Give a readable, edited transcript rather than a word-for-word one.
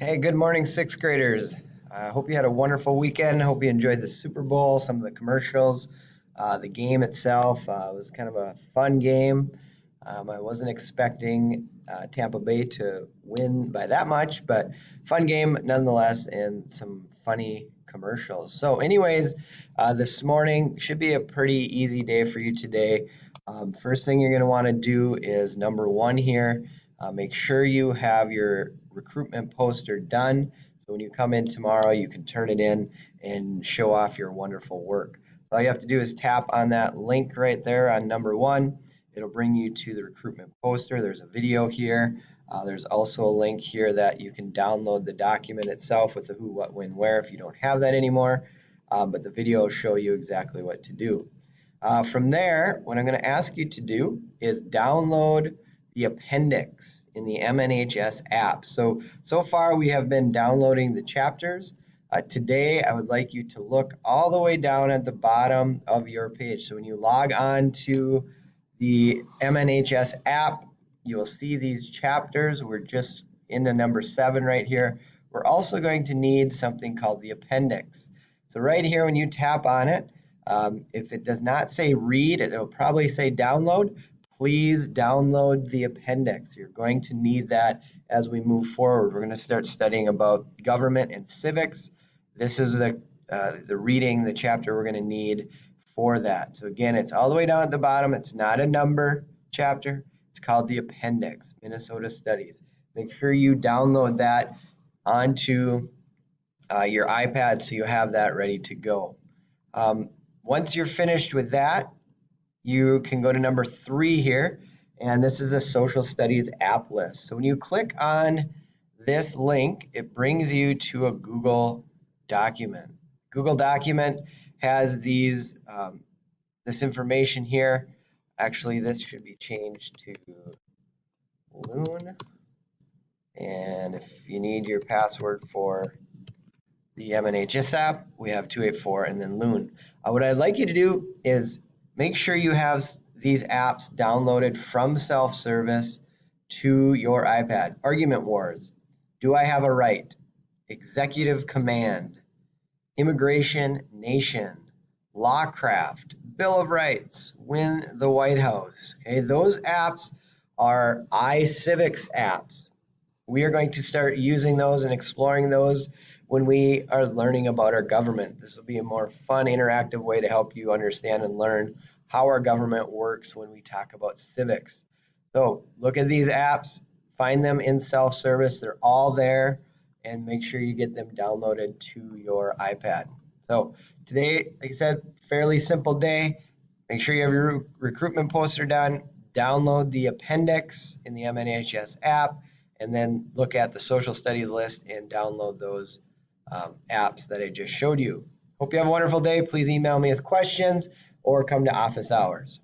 Hey, good morning, sixth graders. I hope you had a wonderful weekend. Hope you enjoyed the Super Bowl, some of the commercials, the game itself. Was kind of a fun game. I wasn't expecting Tampa Bay to win by that much, but fun game nonetheless, and some funny commercials. So, anyways, this morning should be a pretty easy day for you today. First thing you're going to want to do is number one here. Make sure you have your recruitment poster done. So when you come in tomorrow, you can turn it in and show off your wonderful work. So all you have to do is tap on that link right there on number one. It'll bring you to the recruitment poster. There's a video here. There's also a link here that you can download the document itself with the who, what, when, where if you don't have that anymore. But the video will show you exactly what to do. From there, what I'm going to ask you to do is download the appendix in the MNHS app. So far we have been downloading the chapters. Today, I would like you to look all the way down at the bottom of your page. So when you log on to the MNHS app, you will see these chapters. We're just into number 7 right here. We're also going to need something called the appendix. So right here, when you tap on it, if it does not say read, it will probably say download. Please download the appendix. You're going to need that as we move forward. We're going to start studying about government and civics. This is the reading, the chapter we're going to need for that. So again, it's all the way down at the bottom. It's not a number chapter. It's called the appendix, Minnesota Studies. Make sure you download that onto your iPad so you have that ready to go. Once you're finished with that, you can go to number 3 here, and this is a social studies app list. So when you click on this link, it brings you to a Google document. Google document has these this information here. Actually, this should be changed to Loon. And if you need your password for the MNHS app, we have 284 and then Loon. What I'd like you to do is make sure you have these apps downloaded from self-service to your iPad. Argument Wars, Do I Have a Right, Executive Command, Immigration Nation, Lawcraft, Bill of Rights, Win the White House. Okay, those apps are iCivics apps. We are going to start using those and exploring those when we are learning about our government. This will be a more fun, interactive way to help you understand and learn how our government works when we talk about civics. So look at these apps, find them in self-service. They're all there, and make sure you get them downloaded to your iPad. So today, like I said, fairly simple day. Make sure you have your recruitment poster done, download the appendix in the MNHS app, and then look at the social studies list and download those apps that I just showed you. Hope you have a wonderful day. Please email me with questions or come to office hours.